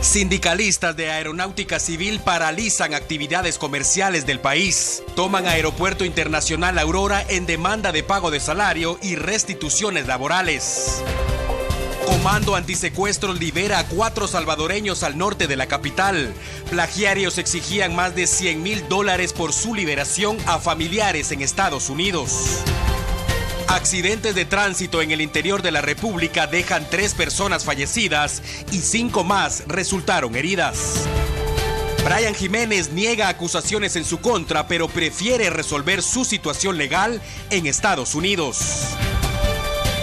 Sindicalistas de Aeronáutica Civil paralizan actividades comerciales del país. Toman Aeropuerto Internacional Aurora en demanda de pago de salario y restituciones laborales. Comando Antisecuestros libera a 4 salvadoreños al norte de la capital. Plagiarios exigían más de $100,000 por su liberación a familiares en Estados Unidos. Accidentes de tránsito en el interior de la República dejan 3 personas fallecidas y 5 más resultaron heridas. Brian Jiménez niega acusaciones en su contra, pero prefiere resolver su situación legal en Estados Unidos.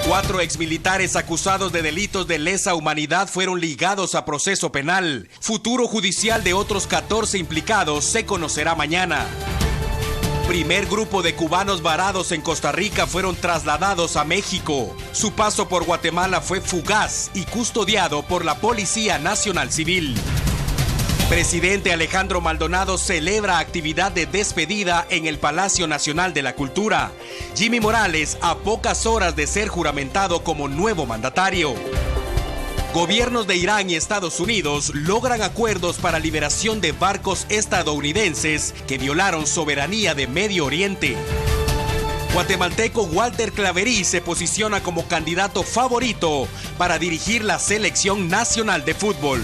4 exmilitares acusados de delitos de lesa humanidad fueron ligados a proceso penal. Futuro judicial de otros 14 implicados se conocerá mañana. Primer grupo de cubanos varados en Costa Rica fueron trasladados a México. Su paso por Guatemala fue fugaz y custodiado por la Policía Nacional Civil. Presidente Alejandro Maldonado celebra actividad de despedida en el Palacio Nacional de la Cultura. Jimmy Morales a pocas horas de ser juramentado como nuevo mandatario. Gobiernos de Irán y Estados Unidos logran acuerdos para liberación de barcos estadounidenses que violaron soberanía de Medio Oriente. Guatemalteco Walter Claverí se posiciona como candidato favorito para dirigir la selección nacional de fútbol.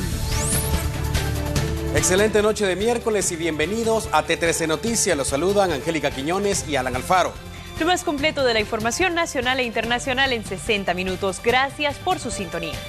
Excelente noche de miércoles y bienvenidos a T13 Noticias. Los saludan Angélica Quiñones y Alan Alfaro. Lo más completo de la información nacional e internacional en 60 minutos. Gracias por su sintonía.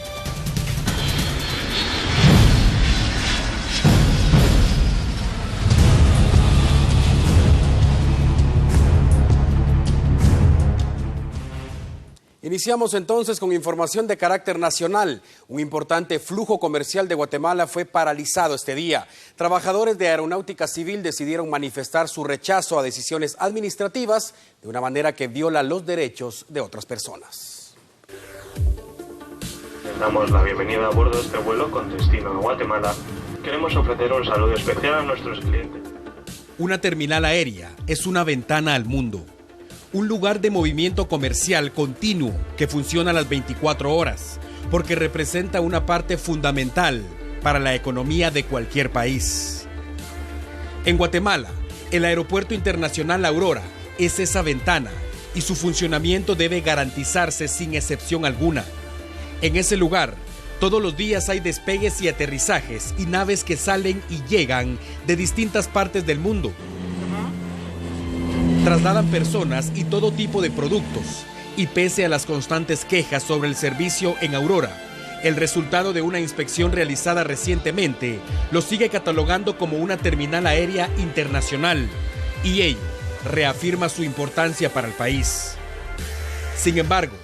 Iniciamos entonces con información de carácter nacional. Un importante flujo comercial de Guatemala fue paralizado este día. Trabajadores de Aeronáutica Civil decidieron manifestar su rechazo a decisiones administrativas de una manera que viola los derechos de otras personas. Les damos la bienvenida a bordo de este vuelo con destino a Guatemala. Queremos ofrecer un saludo especial a nuestros clientes. Una terminal aérea es una ventana al mundo. Un lugar de movimiento comercial continuo que funciona las 24 horas, porque representa una parte fundamental para la economía de cualquier país. En Guatemala, el Aeropuerto Internacional Aurora es esa ventana y su funcionamiento debe garantizarse sin excepción alguna. En ese lugar, todos los días hay despegues y aterrizajes y naves que salen y llegan de distintas partes del mundo. Trasladan personas y todo tipo de productos, y pese a las constantes quejas sobre el servicio en Aurora, el resultado de una inspección realizada recientemente lo sigue catalogando como una terminal aérea internacional, y ello reafirma su importancia para el país. Sin embargo,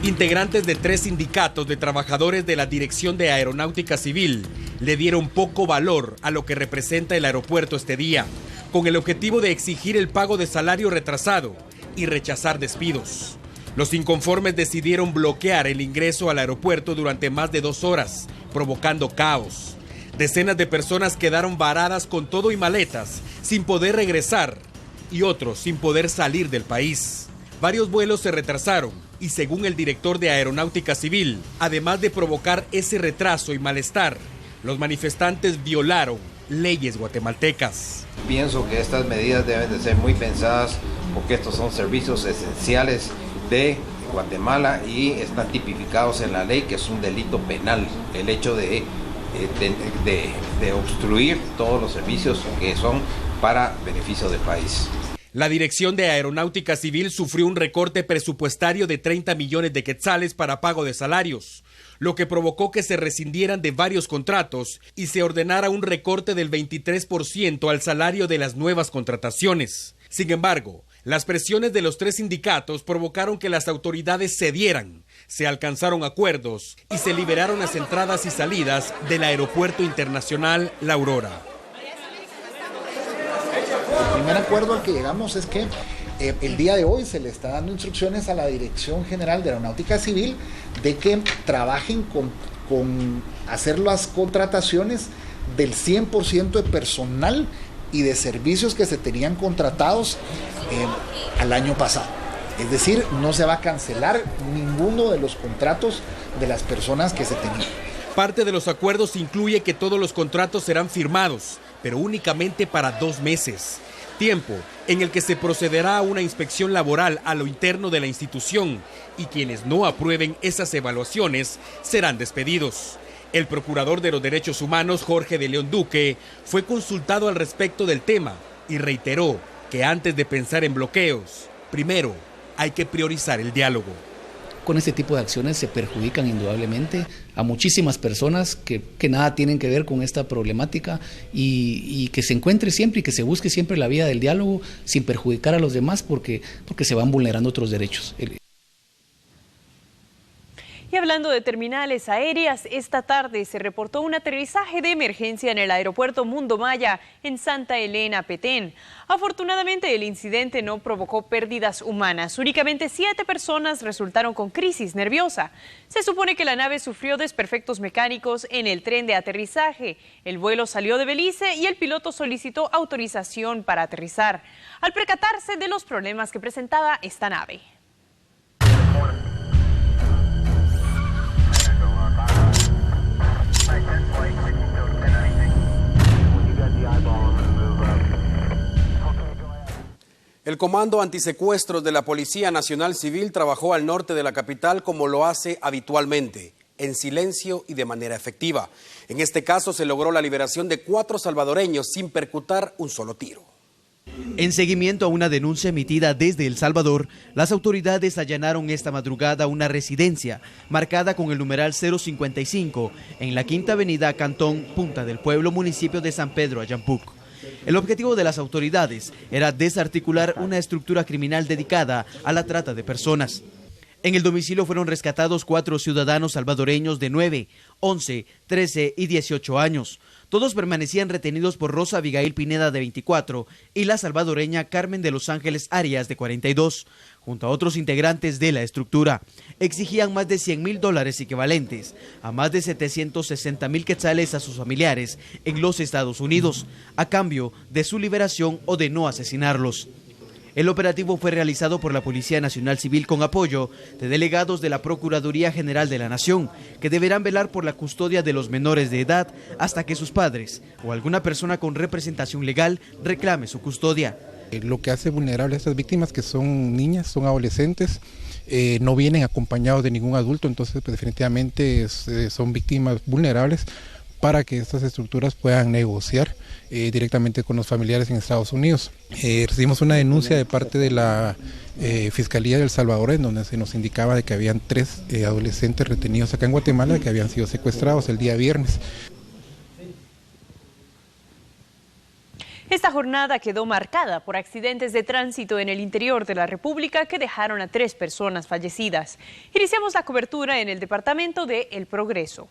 integrantes de 3 sindicatos de trabajadores de la Dirección de Aeronáutica Civil le dieron poco valor a lo que representa el aeropuerto este día, con el objetivo de exigir el pago de salario retrasado y rechazar despidos. Los inconformes decidieron bloquear el ingreso al aeropuerto durante más de 2 horas, provocando caos. Decenas de personas quedaron varadas con todo y maletas, sin poder regresar, y otros sin poder salir del país. Varios vuelos se retrasaron y, según el director de Aeronáutica Civil, además de provocar ese retraso y malestar, los manifestantes violaron leyes guatemaltecas. Pienso que estas medidas deben de ser muy pensadas porque estos son servicios esenciales de Guatemala y están tipificados en la ley que es un delito penal el hecho de obstruir todos los servicios que son para beneficio del país. La Dirección de Aeronáutica Civil sufrió un recorte presupuestario de 30 millones de quetzales para pago de salarios, lo que provocó que se rescindieran de varios contratos y se ordenara un recorte del 23% al salario de las nuevas contrataciones. Sin embargo, las presiones de los 3 sindicatos provocaron que las autoridades cedieran, se alcanzaron acuerdos y se liberaron las entradas y salidas del Aeropuerto Internacional La Aurora. El primer acuerdo al que llegamos es que el día de hoy se le está dando instrucciones a la Dirección General de Aeronáutica Civil de que trabajen con hacer las contrataciones del 100% de personal y de servicios que se tenían contratados al año pasado. Es decir, no se va a cancelar ninguno de los contratos de las personas que se tenían. Parte de los acuerdos incluye que todos los contratos serán firmados, pero únicamente para 2 meses. Tiempo en el que se procederá a una inspección laboral a lo interno de la institución y quienes no aprueben esas evaluaciones serán despedidos. El procurador de los derechos humanos, Jorge de León Duque, fue consultado al respecto del tema y reiteró que antes de pensar en bloqueos, primero hay que priorizar el diálogo. Con este tipo de acciones se perjudican indudablemente a muchísimas personas que nada tienen que ver con esta problemática y que se encuentre siempre y que se busque siempre la vía del diálogo sin perjudicar a los demás porque se van vulnerando otros derechos. Y hablando de terminales aéreas, esta tarde se reportó un aterrizaje de emergencia en el aeropuerto Mundo Maya en Santa Elena, Petén. Afortunadamente el incidente no provocó pérdidas humanas, únicamente 7 personas resultaron con crisis nerviosa. Se supone que la nave sufrió desperfectos mecánicos en el tren de aterrizaje. El vuelo salió de Belice y el piloto solicitó autorización para aterrizar, al percatarse de los problemas que presentaba esta nave. El Comando Antisecuestros de la Policía Nacional Civil trabajó al norte de la capital como lo hace habitualmente, en silencio y de manera efectiva. En este caso se logró la liberación de 4 salvadoreños sin percutar un solo tiro. En seguimiento a una denuncia emitida desde El Salvador, las autoridades allanaron esta madrugada una residencia marcada con el numeral 055 en la Quinta Avenida Cantón Punta del Pueblo, municipio de San Pedro Ayampuc. El objetivo de las autoridades era desarticular una estructura criminal dedicada a la trata de personas. En el domicilio fueron rescatados 4 ciudadanos salvadoreños de 9, 11, 13 y 18 años. Todos permanecían retenidos por Rosa Abigail Pineda, de 24, y la salvadoreña Carmen de Los Ángeles Arias, de 42, junto a otros integrantes de la estructura. Exigían más de $100,000 equivalentes a más de 760,000 quetzales a sus familiares en los Estados Unidos, a cambio de su liberación o de no asesinarlos. El operativo fue realizado por la Policía Nacional Civil con apoyo de delegados de la Procuraduría General de la Nación, que deberán velar por la custodia de los menores de edad hasta que sus padres o alguna persona con representación legal reclame su custodia. Lo que hace vulnerable a estas víctimas, que son niñas, son adolescentes, no vienen acompañados de ningún adulto, entonces pues, definitivamente son víctimas vulnerables para que estas estructuras puedan negociar directamente con los familiares en Estados Unidos. Recibimos una denuncia de parte de la Fiscalía de El Salvador, en donde se nos indicaba de que habían 3 adolescentes retenidos acá en Guatemala que habían sido secuestrados el día viernes. Esta jornada quedó marcada por accidentes de tránsito en el interior de la República que dejaron a 3 personas fallecidas. Iniciamos la cobertura en el departamento de El Progreso.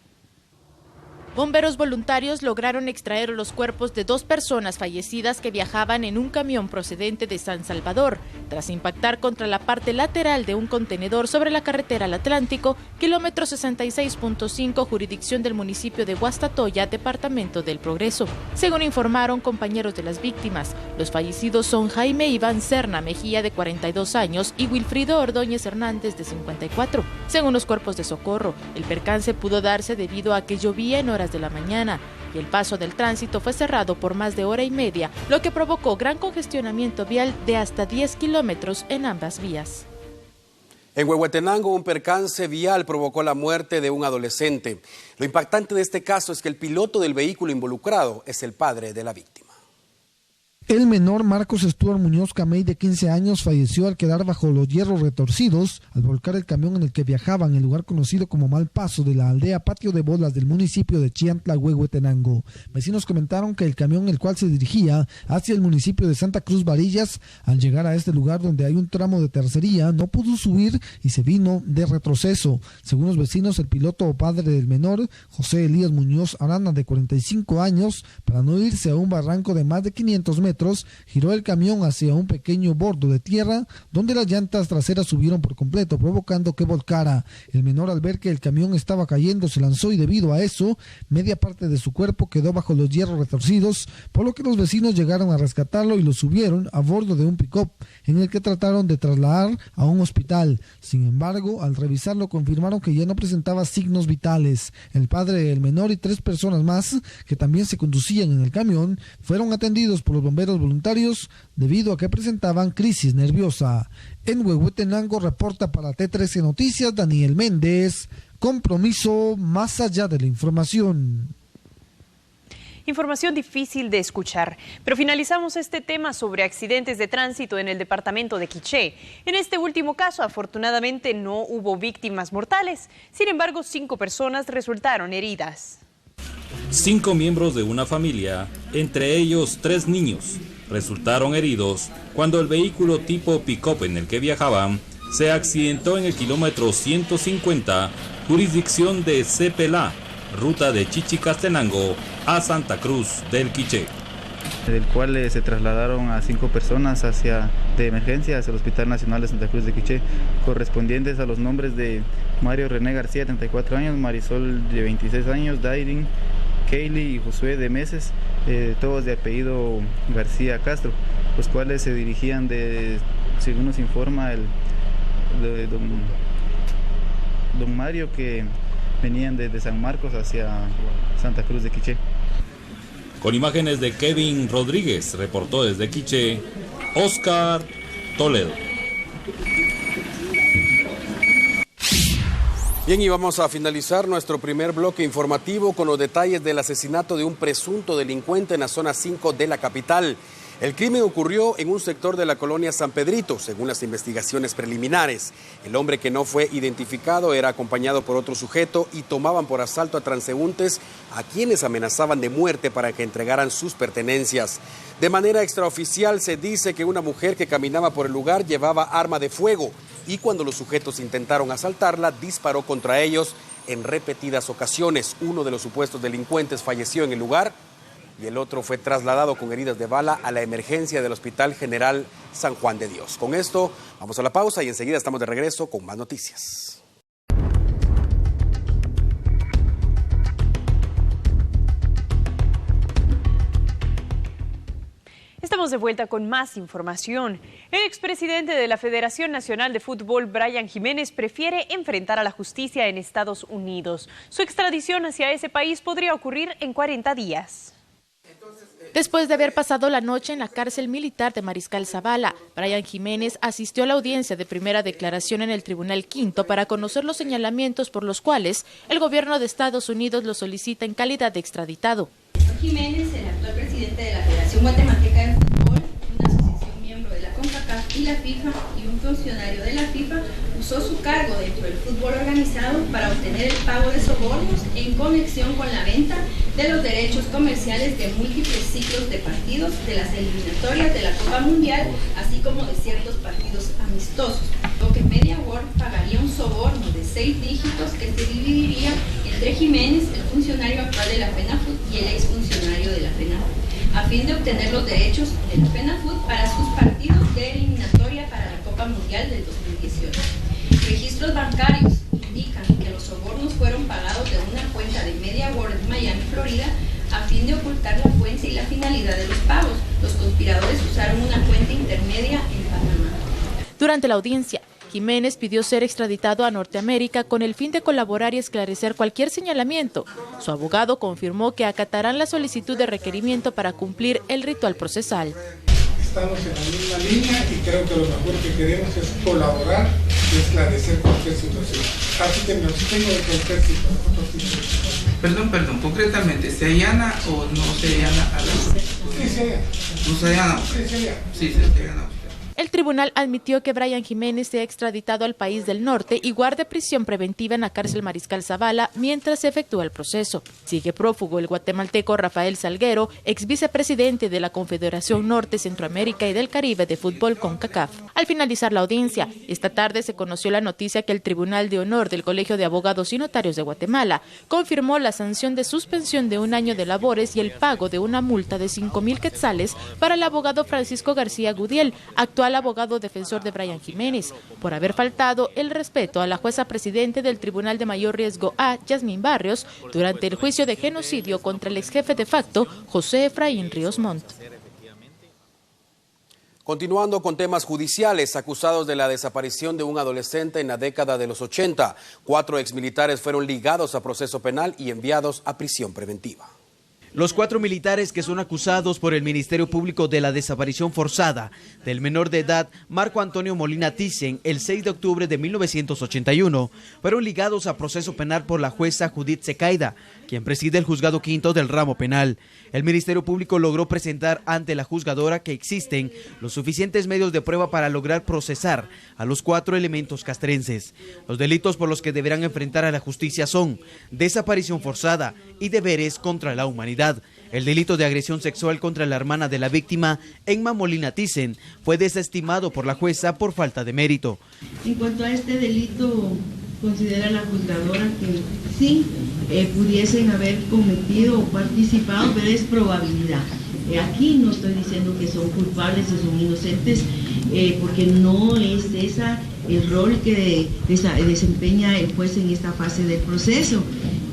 Bomberos voluntarios lograron extraer los cuerpos de 2 personas fallecidas que viajaban en un camión procedente de San Salvador, tras impactar contra la parte lateral de un contenedor sobre la carretera al Atlántico, kilómetro 66.5, jurisdicción del municipio de Guastatoya, departamento del Progreso. Según informaron compañeros de las víctimas, los fallecidos son Jaime Iván Serna Mejía, de 42 años, y Wilfrido Ordóñez Hernández, de 54. Según los cuerpos de socorro, el percance pudo darse debido a que llovía en horas de la mañana y el paso del tránsito fue cerrado por más de hora y media, lo que provocó gran congestionamiento vial de hasta 10 kilómetros en ambas vías. En Huehuetenango, un percance vial provocó la muerte de un adolescente. Lo impactante de este caso es que el piloto del vehículo involucrado es el padre de la víctima. El menor Marcos Stuart Muñoz Camey, de 15 años, falleció al quedar bajo los hierros retorcidos al volcar el camión en el que viajaba en el lugar conocido como Malpaso de la aldea Patio de Bolas del municipio de Chiantla, Huehuetenango. Vecinos comentaron que el camión, el cual se dirigía hacia el municipio de Santa Cruz Varillas, al llegar a este lugar donde hay un tramo de tercería, no pudo subir y se vino de retroceso. Según los vecinos, el piloto o padre del menor, José Elías Muñoz Arana, de 45 años, para no irse a un barranco de más de 500 metros, metros, giró el camión hacia un pequeño bordo de tierra donde las llantas traseras subieron por completo, provocando que volcara. El menor, al ver que el camión estaba cayendo, se lanzó y debido a eso, media parte de su cuerpo quedó bajo los hierros retorcidos, por lo que los vecinos llegaron a rescatarlo y lo subieron a bordo de un pick-up, en el que trataron de trasladar a un hospital. Sin embargo, al revisarlo confirmaron que ya no presentaba signos vitales. El padre del menor y 3 personas más que también se conducían en el camión fueron atendidos por los bomberos voluntarios debido a que presentaban crisis nerviosa. En Huehuetenango reporta para T13 Noticias Daniel Méndez. Compromiso más allá de la información. Información difícil de escuchar, pero finalizamos este tema sobre accidentes de tránsito en el departamento de Quiché. En este último caso, afortunadamente, no hubo víctimas mortales. Sin embargo, 5 personas resultaron heridas. 5 miembros de una familia, entre ellos 3 niños, resultaron heridos cuando el vehículo tipo pick-up en el que viajaban se accidentó en el kilómetro 150, jurisdicción de Cepelá, ruta de Chichicastenango a Santa Cruz del Quiché. Del cual se trasladaron a 5 personas de emergencia hacia el Hospital Nacional de Santa Cruz de Quiché, correspondientes a los nombres de Mario René García, 34 años, Marisol, de 26 años, Dairin, Kaylee y Josué, de meses, todos de apellido García Castro, los cuales se dirigían según nos informa don Mario, que venían desde San Marcos hacia Santa Cruz de Quiché. Con imágenes de Kevin Rodríguez, reportó desde Quiché, Oscar Toledo. Bien, y vamos a finalizar nuestro primer bloque informativo con los detalles del asesinato de un presunto delincuente en la zona 5 de la capital. El crimen ocurrió en un sector de la colonia San Pedrito, según las investigaciones preliminares. El hombre, que no fue identificado, era acompañado por otro sujeto y tomaban por asalto a transeúntes a quienes amenazaban de muerte para que entregaran sus pertenencias. De manera extraoficial se dice que una mujer que caminaba por el lugar llevaba arma de fuego y cuando los sujetos intentaron asaltarla, disparó contra ellos en repetidas ocasiones. Uno de los supuestos delincuentes falleció en el lugar y el otro fue trasladado con heridas de bala a la emergencia del Hospital General San Juan de Dios. Con esto vamos a la pausa y enseguida estamos de regreso con más noticias. Estamos de vuelta con más información. El expresidente de la Federación Nacional de Fútbol, Brian Jiménez, prefiere enfrentar a la justicia en Estados Unidos. Su extradición hacia ese país podría ocurrir en 40 días. Después de haber pasado la noche en la cárcel militar de Mariscal Zavala, Brian Jiménez asistió a la audiencia de primera declaración en el Tribunal Quinto para conocer los señalamientos por los cuales el gobierno de Estados Unidos lo solicita en calidad de extraditado. Jiménez, el actual presidente de la Federación Guatemalteca de Fútbol, una asociación miembro de la CONCACAF y la FIFA y un funcionario de la FIFA, usó su cargo dentro del fútbol organizado para obtener el pago de sobornos en conexión con la venta de los derechos comerciales de múltiples ciclos de partidos de las eliminatorias de la Copa Mundial, así como de ciertos partidos amistosos, lo que Media World pagaría un soborno de 6 dígitos que se dividiría entre Jiménez, el funcionario actual de la FENAFUT, y el exfuncionario de la FENAFUT, a fin de obtener los derechos de la FENAFUT para sus partidos de eliminatoria para la Copa Mundial del 2018. Registros bancarios indican que los sobornos fueron pagados de una cuenta de Media World en Miami, Florida, a fin de ocultar la fuente y la finalidad de los pagos. Los conspiradores usaron una cuenta intermedia en Panamá. Durante la audiencia, Jiménez pidió ser extraditado a Norteamérica con el fin de colaborar y esclarecer cualquier señalamiento. Su abogado confirmó que acatarán la solicitud de requerimiento para cumplir el ritual procesal. Estamos en la misma línea y creo que lo mejor que queremos es colaborar y esclarecer cualquier situación. Así que me abstengo de cualquier situación. Perdón, concretamente, ¿se allana o no se allana a la... Sí, se allana. ¿No se allana? Sí, se allana. Sí, se allana. El tribunal admitió que Brian Jiménez sea extraditado al país del norte y guarde prisión preventiva en la cárcel Mariscal Zavala mientras se efectúa el proceso. Sigue prófugo el guatemalteco Rafael Salguero, ex vicepresidente de la Confederación Norte, Centroamérica y del Caribe de Fútbol CONCACAF. Al finalizar la audiencia, esta tarde se conoció la noticia que el Tribunal de Honor del Colegio de Abogados y Notarios de Guatemala confirmó la sanción de suspensión de 1 año de labores y el pago de una multa de 5,000 quetzales para el abogado Francisco García Gudiel, actual abogado defensor de Brian Jiménez, por haber faltado el respeto a la jueza presidente del Tribunal de Mayor Riesgo A, Yasmín Barrios, durante el juicio de genocidio contra el ex jefe de facto, José Efraín Ríos Montt. Continuando con temas judiciales, acusados de la desaparición de un adolescente en la década de los 80, 4 exmilitares fueron ligados a proceso penal y enviados a prisión preventiva. Los 4 militares que son acusados por el Ministerio Público de la desaparición forzada del menor de edad Marco Antonio Molina Thyssen el 6 de octubre de 1981 fueron ligados a proceso penal por la jueza Judith Secaida, quien preside el juzgado quinto del ramo penal. El Ministerio Público logró presentar ante la juzgadora que existen los suficientes medios de prueba para lograr procesar a los 4 elementos castrenses. Los delitos por los que deberán enfrentar a la justicia son desaparición forzada y deberes contra la humanidad. El delito de agresión sexual contra la hermana de la víctima, Emma Molina Thyssen, fue desestimado por la jueza por falta de mérito. En cuanto a este delito, considera la juzgadora que sí pudiesen haber cometido o participado, pero es probabilidad. Aquí no estoy diciendo que son culpables o son inocentes, porque no es esa el rol que desempeña el juez en esta fase del proceso.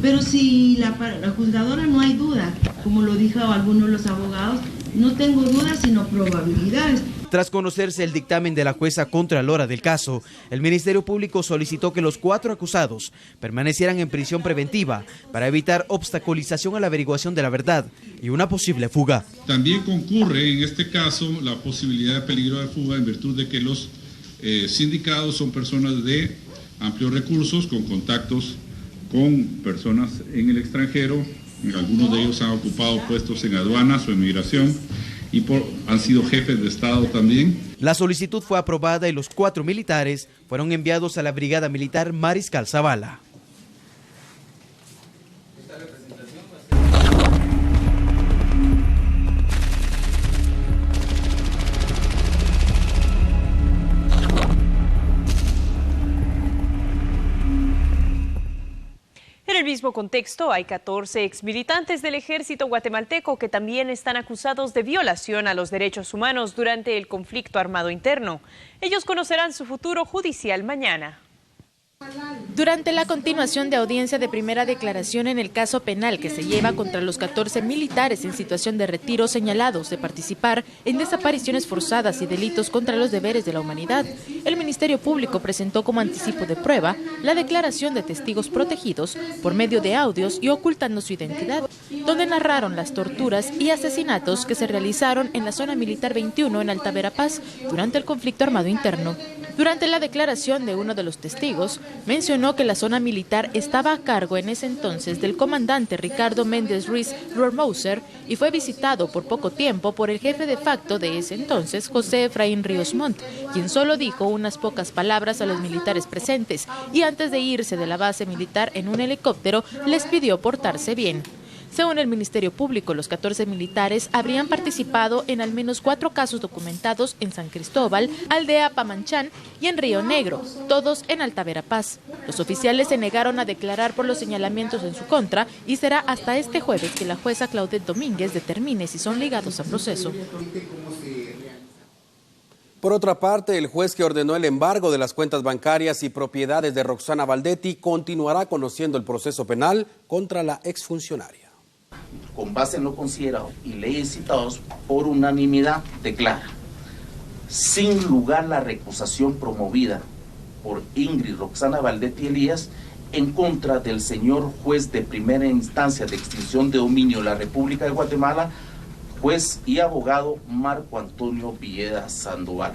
Pero si la juzgadora no hay duda, como lo dijo algunos de los abogados, no tengo dudas sino probabilidades. Tras conocerse el dictamen de la jueza contralora del caso, el Ministerio Público solicitó que los 4 acusados permanecieran en prisión preventiva para evitar obstaculización a la averiguación de la verdad y una posible fuga. También concurre en este caso la posibilidad de peligro de fuga en virtud de que los sindicados son personas de amplios recursos con contactos con personas en el extranjero. Algunos de ellos han ocupado puestos en aduanas o en migración y han sido jefes de Estado también. La solicitud fue aprobada y los 4 militares fueron enviados a la Brigada Militar Mariscal Zavala. En el mismo contexto, hay 14 exmilitantes del ejército guatemalteco que también están acusados de violación a los derechos humanos durante el conflicto armado interno. Ellos conocerán su futuro judicial mañana. Durante la continuación de audiencia de primera declaración en el caso penal que se lleva contra los 14 militares en situación de retiro señalados de participar en desapariciones forzadas y delitos contra los deberes de la humanidad, el Ministerio Público presentó como anticipo de prueba la declaración de testigos protegidos por medio de audios y ocultando su identidad, donde narraron las torturas y asesinatos que se realizaron en la zona militar 21 en Alta Verapaz durante el conflicto armado interno. Durante la declaración de uno de los testigos, mencionó que la zona militar estaba a cargo en ese entonces del comandante Ricardo Méndez Ruiz Rohrmoser y fue visitado por poco tiempo por el jefe de facto de ese entonces, José Efraín Ríos Montt, quien solo dijo unas pocas palabras a los militares presentes y antes de irse de la base militar en un helicóptero les pidió portarse bien. Según el Ministerio Público, los 14 militares habrían participado en al menos 4 casos documentados en San Cristóbal, Aldea Pamanchán y en Río Negro, todos en Alta Verapaz. Los oficiales se negaron a declarar por los señalamientos en su contra y será hasta este jueves que la jueza Claudette Domínguez determine si son ligados a proceso. Por otra parte, el juez que ordenó el embargo de las cuentas bancarias y propiedades de Roxana Valdetti continuará conociendo el proceso penal contra la exfuncionaria. Con base en lo considerado y leyes citados por unanimidad, declara sin lugar la recusación promovida por Ingrid Roxana Valdetti Elías en contra del señor juez de primera instancia de extinción de dominio de la República de Guatemala, juez y abogado Marco Antonio Villeda Sandoval.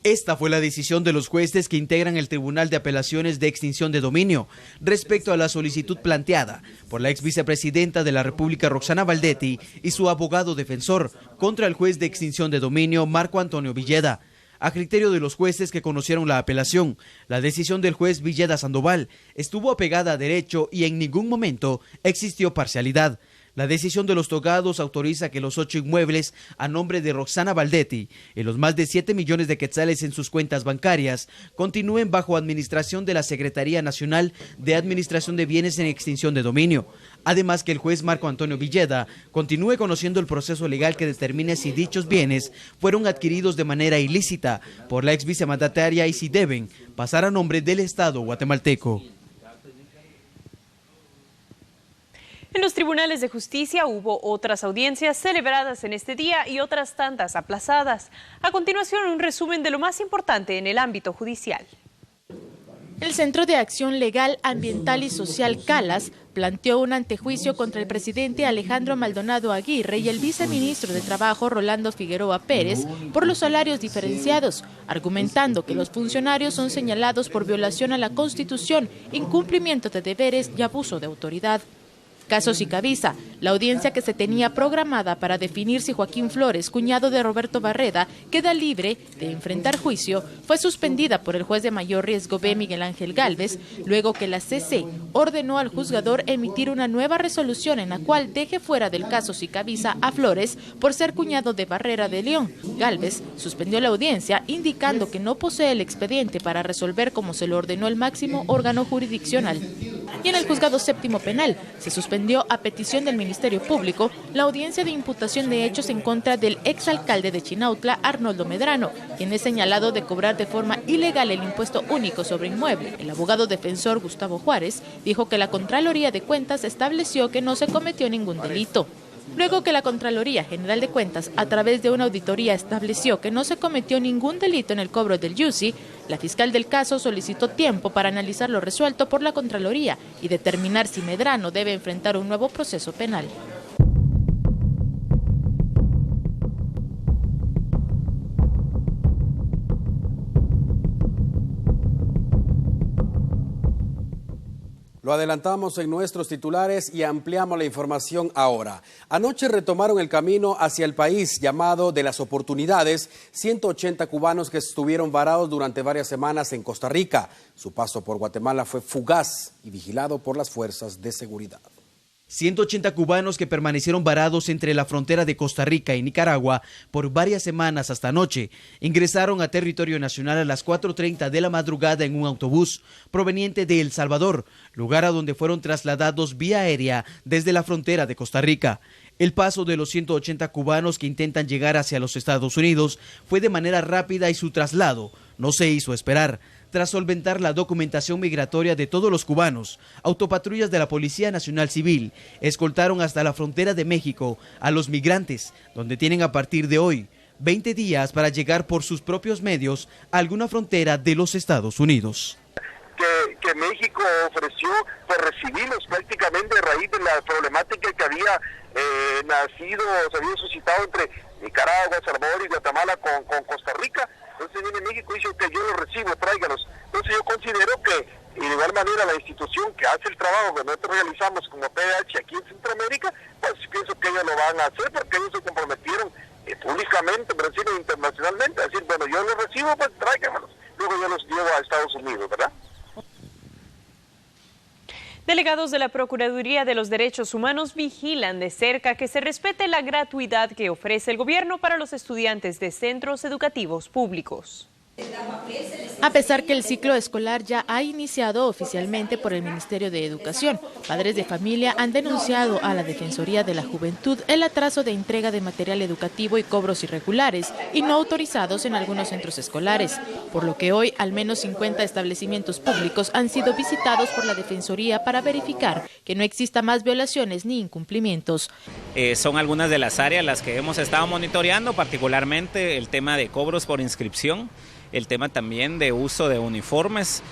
Esta fue la decisión de los jueces que integran el Tribunal de Apelaciones de Extinción de Dominio respecto a la solicitud planteada por la ex vicepresidenta de la República Roxana Valdetti y su abogado defensor contra el juez de extinción de dominio Marco Antonio Villeda. a criterio de los jueces que conocieron la apelación. La decisión del juez Villeda Sandoval estuvo apegada a derecho y en ningún momento existió parcialidad. La decisión de los togados autoriza que los 8 inmuebles a nombre de Roxana Valdetti y los más de 7 millones de quetzales en sus cuentas bancarias continúen bajo administración de la Secretaría Nacional de Administración de Bienes en Extinción de Dominio. Además, que el juez Marco Antonio Villeda continúe conociendo el proceso legal que determine si dichos bienes fueron adquiridos de manera ilícita por la ex vicemandataria y si deben pasar a nombre del Estado guatemalteco. En los tribunales de justicia hubo otras audiencias celebradas en este día y otras tantas aplazadas. A continuación, un resumen de lo más importante en el ámbito judicial. El Centro de Acción Legal, Ambiental y Social Calas planteó un antejuicio contra el presidente Alejandro Maldonado Aguirre y el viceministro de Trabajo Rolando Figueroa Pérez por los salarios diferenciados, argumentando que los funcionarios son señalados por violación a la Constitución, incumplimiento de deberes y abuso de autoridad. Caso Sicavisa, la audiencia que se tenía programada para definir si Joaquín Flores, cuñado de Roberto Barreda, queda libre de enfrentar juicio, fue suspendida por el juez de mayor riesgo B. Miguel Ángel Gálvez, luego que la CC ordenó al juzgador emitir una nueva resolución en la cual deje fuera del caso Sicavisa a Flores por ser cuñado de Barrera de León. Gálvez suspendió la audiencia indicando que no posee el expediente para resolver como se lo ordenó el máximo órgano jurisdiccional. Y en el juzgado séptimo penal se suspendió a petición del Ministerio Público la audiencia de imputación de hechos en contra del exalcalde de Chinautla, Arnoldo Medrano, quien es señalado de cobrar de forma ilegal el impuesto único sobre inmueble. El abogado defensor Gustavo Juárez dijo que la Contraloría de Cuentas estableció que no se cometió ningún delito. Luego que la Contraloría General de Cuentas, a través de una auditoría, estableció que no se cometió ningún delito en el cobro del YUSI, la fiscal del caso solicitó tiempo para analizar lo resuelto por la Contraloría y determinar si Medrano debe enfrentar un nuevo proceso penal. Lo adelantamos en nuestros titulares y ampliamos la información ahora. Anoche retomaron el camino hacia el país llamado de las oportunidades 180 cubanos que estuvieron varados durante varias semanas en Costa Rica. Su paso por Guatemala fue fugaz y vigilado por las fuerzas de seguridad. 180 cubanos que permanecieron varados entre la frontera de Costa Rica y Nicaragua por varias semanas hasta anoche ingresaron a territorio nacional a las 4:30 de la madrugada en un autobús proveniente de El Salvador, lugar a donde fueron trasladados vía aérea desde la frontera de Costa Rica. El paso de los 180 cubanos que intentan llegar hacia los Estados Unidos fue de manera rápida y su traslado no se hizo esperar. Tras solventar la documentación migratoria de todos los cubanos, autopatrullas de la Policía Nacional Civil escoltaron hasta la frontera de México a los migrantes, donde tienen a partir de hoy 20 días para llegar por sus propios medios a alguna frontera de los Estados Unidos. Que México ofreció pues recibirlos prácticamente a raíz de la problemática que había se había suscitado entre Nicaragua, Salvador y Guatemala con Costa Rica. Entonces viene México y dice que yo los recibo, tráigalos. Entonces yo considero que, y de igual manera, la institución que hace el trabajo que nosotros realizamos como PDH aquí en Centroamérica, pues pienso que ellos lo van a hacer porque ellos se comprometieron públicamente, pero encima internacionalmente, a decir, bueno, yo los recibo, pues tráiganmelos. Luego yo los llevo a Estados Unidos, ¿verdad? Delegados de la Procuraduría de los Derechos Humanos vigilan de cerca que se respete la gratuidad que ofrece el gobierno para los estudiantes de centros educativos públicos. A pesar que el ciclo escolar ya ha iniciado oficialmente por el Ministerio de Educación, padres de familia han denunciado a la Defensoría de la Juventud el atraso de entrega de material educativo y cobros irregulares y no autorizados en algunos centros escolares, por lo que hoy al menos 50 establecimientos públicos han sido visitados por la Defensoría para verificar que no exista más violaciones ni incumplimientos. Son algunas de las áreas las que hemos estado monitoreando, particularmente el tema de cobros por inscripción, el tema también de uso de uniformes,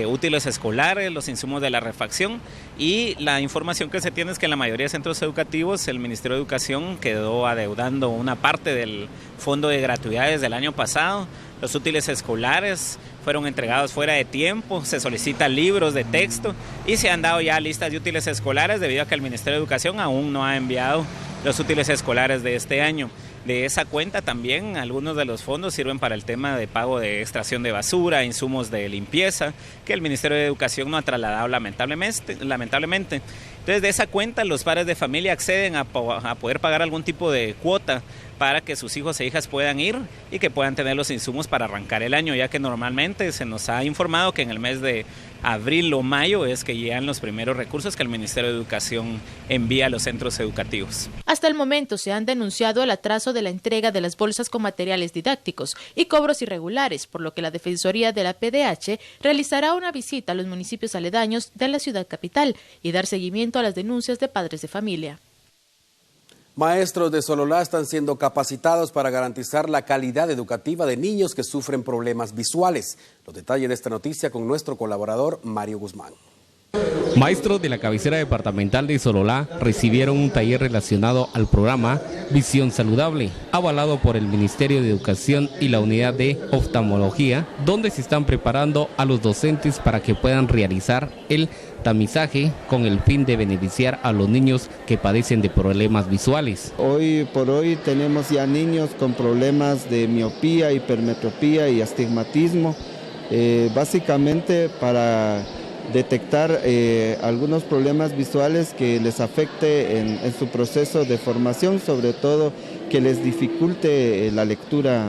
útiles escolares, los insumos de la refacción, y la información que se tiene es que en la mayoría de centros educativos el Ministerio de Educación quedó adeudando una parte del fondo de gratuidades del año pasado. Los útiles escolares fueron entregados fuera de tiempo, se solicitan libros de texto y se han dado ya listas de útiles escolares debido a que el Ministerio de Educación aún no ha enviado los útiles escolares de este año. De esa cuenta también algunos de los fondos sirven para el tema de pago de extracción de basura, insumos de limpieza, que el Ministerio de Educación no ha trasladado lamentablemente. Entonces, de esa cuenta los padres de familia acceden a poder pagar algún tipo de cuota para que sus hijos e hijas puedan ir y que puedan tener los insumos para arrancar el año, ya que normalmente se nos ha informado que en el mes de abril o mayo es que llegan los primeros recursos que el Ministerio de Educación envía a los centros educativos. Hasta el momento se han denunciado el atraso de la entrega de las bolsas con materiales didácticos y cobros irregulares, por lo que la Defensoría de la PDH realizará una visita a los municipios aledaños de la ciudad capital y dar seguimiento a las denuncias de padres de familia. Maestros de Sololá están siendo capacitados para garantizar la calidad educativa de niños que sufren problemas visuales. Los detalles de esta noticia con nuestro colaborador Mario Guzmán. Maestros de la cabecera departamental de Sololá recibieron un taller relacionado al programa Visión Saludable, avalado por el Ministerio de Educación y la Unidad de Oftalmología, donde se están preparando a los docentes para que puedan realizar el tamizaje con el fin de beneficiar a los niños que padecen de problemas visuales. Hoy por hoy tenemos ya niños con problemas de miopía, hipermetropía y astigmatismo, básicamente para detectar algunos problemas visuales que les afecte en su proceso de formación, sobre todo que les dificulte la lectura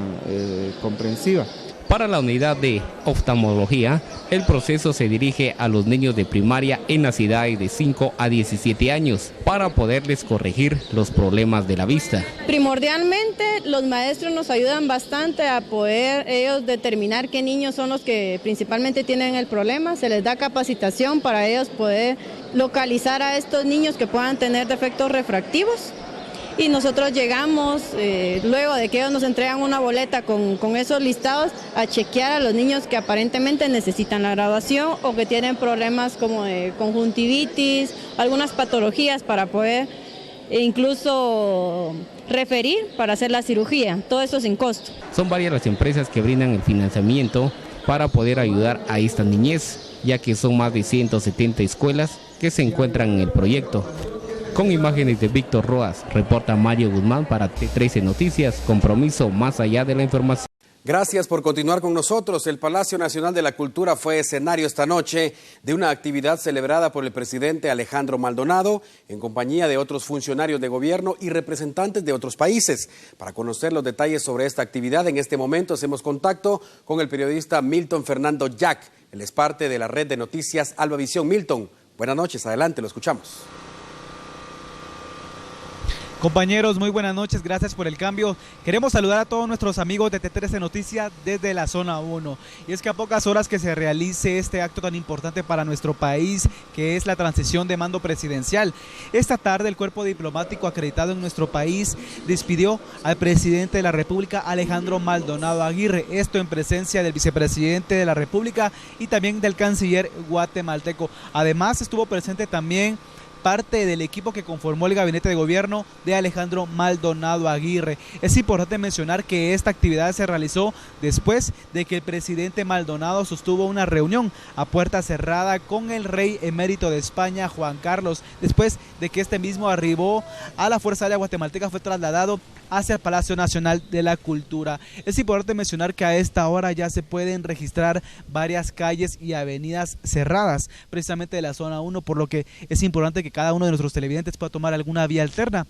comprensiva. Para la unidad de oftalmología, el proceso se dirige a los niños de primaria en las edades de 5 a 17 años para poderles corregir los problemas de la vista. Primordialmente, los maestros nos ayudan bastante a poder ellos determinar qué niños son los que principalmente tienen el problema. Se les da capacitación para ellos poder localizar a estos niños que puedan tener defectos refractivos. Y nosotros llegamos, luego de que ellos nos entregan una boleta con esos listados, a chequear a los niños que aparentemente necesitan la graduación o que tienen problemas como de conjuntivitis, algunas patologías para poder incluso referir para hacer la cirugía, todo eso sin costo. Son varias las empresas que brindan el financiamiento para poder ayudar a esta niñez, ya que son más de 170 escuelas que se encuentran en el proyecto. Con imágenes de Víctor Roas, reporta Mario Guzmán para T13 Noticias, compromiso más allá de la información. Gracias por continuar con nosotros. El Palacio Nacional de la Cultura fue escenario esta noche de una actividad celebrada por el presidente Alejandro Maldonado en compañía de otros funcionarios de gobierno y representantes de otros países. Para conocer los detalles sobre esta actividad, en este momento hacemos contacto con el periodista Milton Fernando Jack. Él es parte de la red de noticias Alba Visión. Milton, buenas noches, adelante, lo escuchamos. Compañeros, muy buenas noches, gracias por el cambio. Queremos saludar a todos nuestros amigos de T13 Noticias desde la zona 1. Y es que a pocas horas que se realice este acto tan importante para nuestro país, que es la transición de mando presidencial, esta tarde el cuerpo diplomático acreditado en nuestro país despidió al presidente de la República, Alejandro Maldonado Aguirre. Esto en presencia del vicepresidente de la República y también del canciller guatemalteco. Además estuvo presente también parte del equipo que conformó el gabinete de gobierno de Alejandro Maldonado Aguirre. Es importante mencionar que esta actividad se realizó después de que el presidente Maldonado sostuvo una reunión a puerta cerrada con el rey emérito de España, Juan Carlos, después de que este mismo arribó a la Fuerza Aérea Guatemalteca, fue trasladado hacia el Palacio Nacional de la Cultura. Es importante mencionar que a esta hora ya se pueden registrar varias calles y avenidas cerradas, precisamente de la zona 1, por lo que es importante que cada uno de nuestros televidentes pueda tomar alguna vía alterna,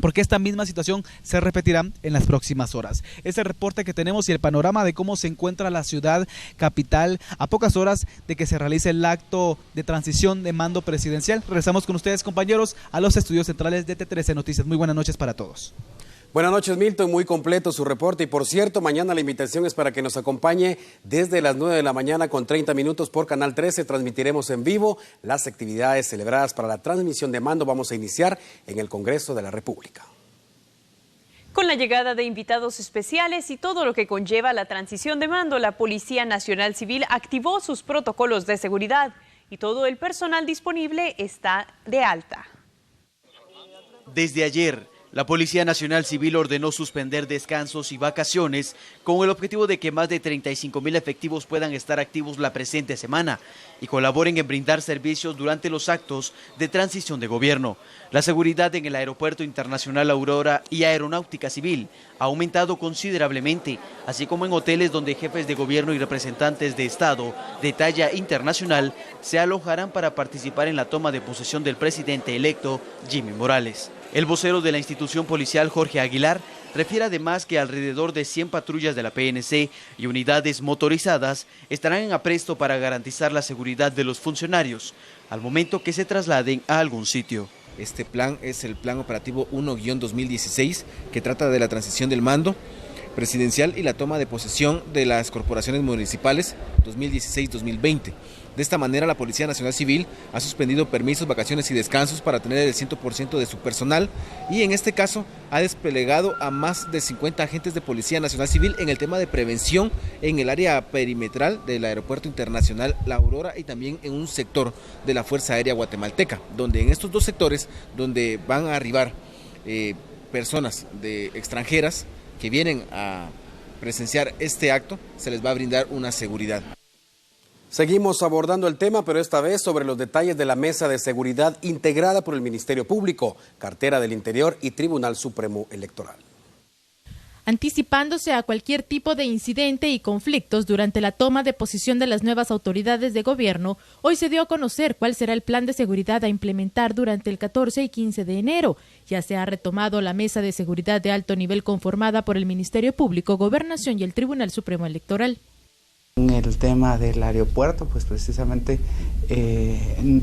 porque esta misma situación se repetirá en las próximas horas. Es el reporte que tenemos y el panorama de cómo se encuentra la ciudad capital a pocas horas de que se realice el acto de transición de mando presidencial. Regresamos con ustedes, compañeros, a los estudios centrales de T13 Noticias. Muy buenas noches para todos. Buenas noches, Milton, muy completo su reporte y por cierto, mañana la invitación es para que nos acompañe desde las 9 de la mañana con 30 minutos por Canal 13, transmitiremos en vivo las actividades celebradas para la transmisión de mando. Vamos a iniciar en el Congreso de la República. Con la llegada de invitados especiales y todo lo que conlleva la transición de mando, la Policía Nacional Civil activó sus protocolos de seguridad y todo el personal disponible está de alta. Desde ayer, La Policía Nacional Civil ordenó suspender descansos y vacaciones con el objetivo de que más de 35.000 efectivos puedan estar activos la presente semana y colaboren en brindar servicios durante los actos de transición de gobierno. La seguridad en el Aeropuerto Internacional Aurora y Aeronáutica Civil ha aumentado considerablemente, así como en hoteles donde jefes de gobierno y representantes de Estado de talla internacional se alojarán para participar en la toma de posesión del presidente electo Jimmy Morales. El vocero de la institución policial, Jorge Aguilar, refiere además que alrededor de 100 patrullas de la PNC y unidades motorizadas estarán en apresto para garantizar la seguridad de los funcionarios al momento que se trasladen a algún sitio. Este plan es el Plan Operativo 1-2016, que trata de la transición del mando presidencial y la toma de posesión de las corporaciones municipales 2016-2020. De esta manera, la Policía Nacional Civil ha suspendido permisos, vacaciones y descansos para tener el 100% de su personal y en este caso ha desplegado a más de 50 agentes de Policía Nacional Civil en el tema de prevención en el área perimetral del Aeropuerto Internacional La Aurora y también en un sector de la Fuerza Aérea Guatemalteca, donde en estos dos sectores donde van a arribar personas extranjeras que vienen a presenciar este acto, se les va a brindar una seguridad. Seguimos abordando el tema, pero esta vez sobre los detalles de la mesa de seguridad integrada por el Ministerio Público, Cartera del Interior y Tribunal Supremo Electoral. Anticipándose a cualquier tipo de incidente y conflictos durante la toma de posesión de las nuevas autoridades de gobierno, hoy se dio a conocer cuál será el plan de seguridad a implementar durante el 14 y 15 de enero. Ya se ha retomado la mesa de seguridad de alto nivel conformada por el Ministerio Público, Gobernación y el Tribunal Supremo Electoral. En el tema del aeropuerto, pues precisamente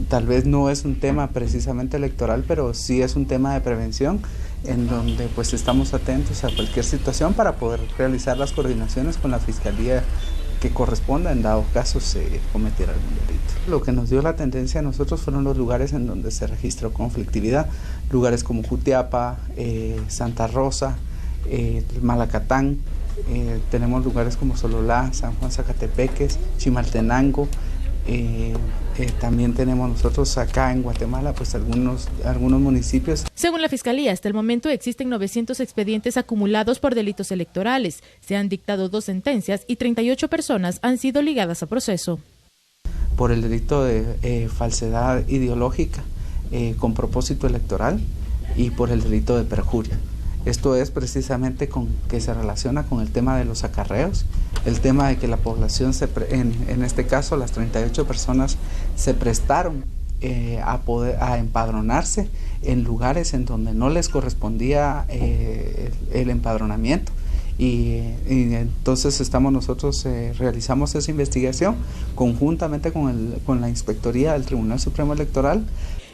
tal vez no es un tema precisamente electoral, pero sí es un tema de prevención en donde pues estamos atentos a cualquier situación para poder realizar las coordinaciones con la Fiscalía que corresponda en dado caso se cometiera algún delito. Lo que nos dio la tendencia a nosotros fueron los lugares en donde se registró conflictividad, lugares como Jutiapa, Santa Rosa, Malacatán. Tenemos lugares como Sololá, San Juan Zacatepeques, Chimaltenango, también tenemos nosotros acá en Guatemala pues algunos municipios. Según la Fiscalía, hasta el momento existen 900 expedientes acumulados por delitos electorales. Se han dictado 2 sentencias y 38 personas han sido ligadas a proceso. Por el delito de falsedad ideológica con propósito electoral y por el delito de perjurio. Esto es precisamente que se relaciona con el tema de los acarreos, el tema de que la población, en este caso las 38 personas, se prestaron a empadronarse en lugares en donde no les correspondía el empadronamiento. Y entonces nosotros realizamos esa investigación conjuntamente con la Inspectoría del Tribunal Supremo Electoral.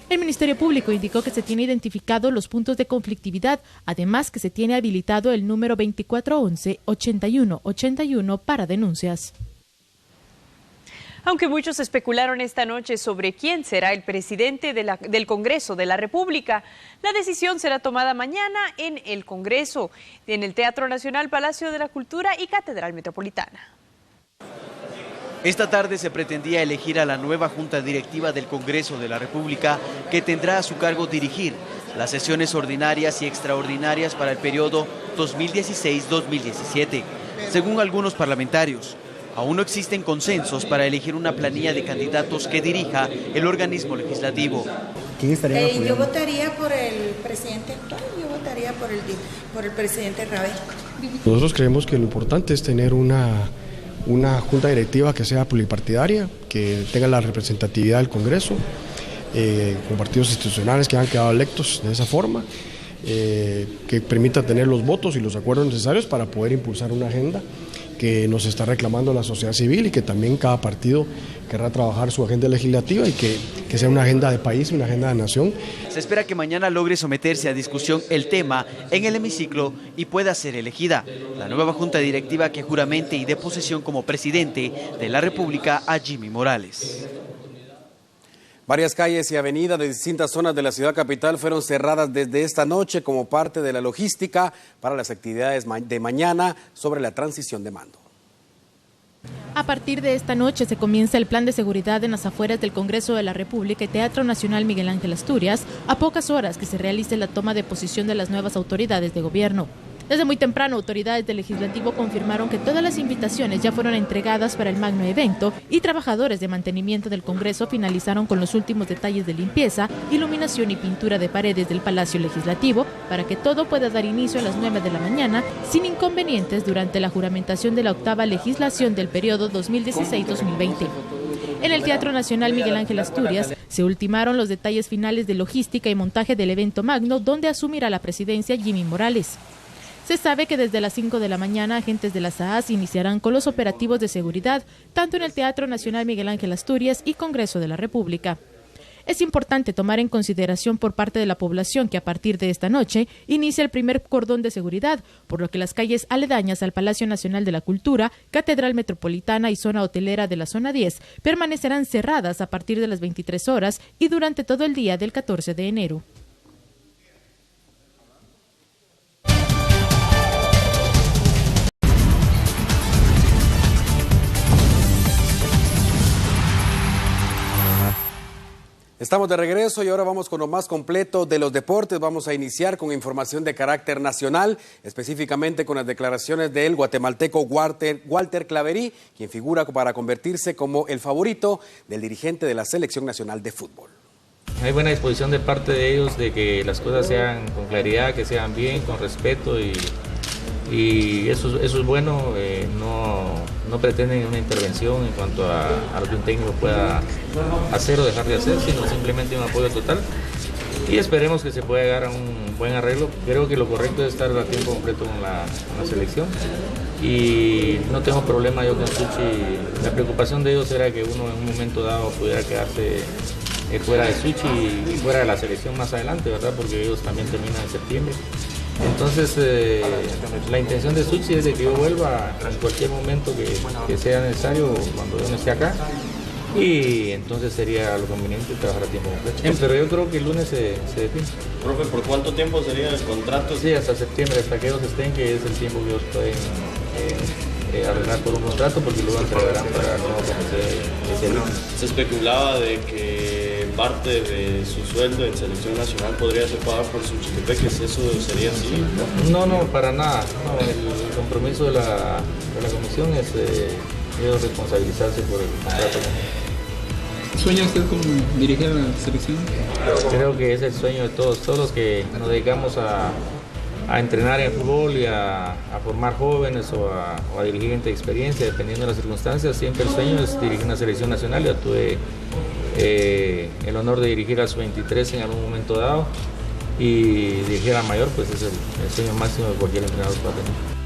El Ministerio Público indicó que se tiene identificado los puntos de conflictividad, además que se tiene habilitado el número 2411-8181 para denuncias. Aunque muchos especularon esta noche sobre quién será el presidente del Congreso de la República, la decisión será tomada mañana en el Congreso, en el Teatro Nacional, Palacio de la Cultura y Catedral Metropolitana. Esta tarde se pretendía elegir a la nueva Junta Directiva del Congreso de la República, que tendrá a su cargo dirigir las sesiones ordinarias y extraordinarias para el periodo 2016-2017. Según algunos parlamentarios, aún no existen consensos para elegir una planilla de candidatos que dirija el organismo legislativo. ¿Quién estaría apoyando? Yo votaría por el presidente actual, yo votaría por el presidente Rabesco. Nosotros creemos que lo importante es tener una junta directiva que sea pluripartidaria, que tenga la representatividad del Congreso, con partidos institucionales que han quedado electos de esa forma, que permita tener los votos y los acuerdos necesarios para poder impulsar una agenda que nos está reclamando la sociedad civil y que también cada partido querrá trabajar su agenda legislativa y que sea una agenda de país, una agenda de nación. Se espera que mañana logre someterse a discusión el tema en el hemiciclo y pueda ser elegida la nueva Junta Directiva que juramente y dé posesión como presidente de la República a Jimmy Morales. Varias calles y avenidas de distintas zonas de la ciudad capital fueron cerradas desde esta noche como parte de la logística para las actividades de mañana sobre la transición de mando. A partir de esta noche se comienza el plan de seguridad en las afueras del Congreso de la República y Teatro Nacional Miguel Ángel Asturias, a pocas horas que se realice la toma de posesión de las nuevas autoridades de gobierno. Desde muy temprano, autoridades del Legislativo confirmaron que todas las invitaciones ya fueron entregadas para el magno evento y trabajadores de mantenimiento del Congreso finalizaron con los últimos detalles de limpieza, iluminación y pintura de paredes del Palacio Legislativo para que todo pueda dar inicio a las 9 de la mañana sin inconvenientes durante la juramentación de la octava legislación del periodo 2016-2020. En el Teatro Nacional Miguel Ángel Asturias se ultimaron los detalles finales de logística y montaje del evento magno, donde asumirá la presidencia Jimmy Morales. Se sabe que desde las 5 de la mañana agentes de la SAAS iniciarán con los operativos de seguridad, tanto en el Teatro Nacional Miguel Ángel Asturias y Congreso de la República. Es importante tomar en consideración por parte de la población que a partir de esta noche inicia el primer cordón de seguridad, por lo que las calles aledañas al Palacio Nacional de la Cultura, Catedral Metropolitana y zona hotelera de la zona 10 permanecerán cerradas a partir de las 23 horas y durante todo el día del 14 de enero. Estamos de regreso y ahora vamos con lo más completo de los deportes. Vamos a iniciar con información de carácter nacional, específicamente con las declaraciones del guatemalteco Walter Claverí, quien figura para convertirse como el favorito del dirigente de la Selección Nacional de Fútbol. Hay buena disposición de parte de ellos de que las cosas sean con claridad, que sean bien, con respeto y eso es bueno. No pretenden una intervención en cuanto a lo que un técnico pueda hacer o dejar de hacer, sino simplemente un apoyo total y esperemos que se pueda llegar a un buen arreglo. Creo que lo correcto es estar a tiempo completo con la selección y no tengo problema yo con Suchi. La preocupación de ellos era que uno en un momento dado pudiera quedarse fuera de Suchi y fuera de la selección más adelante, ¿verdad? Porque ellos también terminan en septiembre. Entonces, la intención de Suchi es de que yo vuelva en cualquier momento que sea necesario cuando yo no esté acá y entonces sería lo conveniente trabajar a tiempo completo. Pero yo creo que el lunes se define. Profe, ¿por cuánto tiempo sería el contrato? Sí, hasta septiembre, hasta que ellos estén, que es el tiempo que ellos pueden arreglar por un contrato porque luego entregarán para no cometer. Se especulaba de que parte de su sueldo en selección nacional podría ser pagado por Suchitepeques, ¿eso sería así? No, para nada. No, el compromiso de la comisión es ellos responsabilizarse por el contrato. ¿Sueña usted con dirigir a la selección? Creo que es el sueño de todos los que nos dedicamos a entrenar en fútbol y a formar jóvenes o a dirigir gente de experiencia, dependiendo de las circunstancias. Siempre el sueño es dirigir una selección nacional. Yo tuve el honor de dirigir a sub-23 en algún momento dado y dirigir a mayor, pues es el sueño máximo de cualquier entrenador para tener.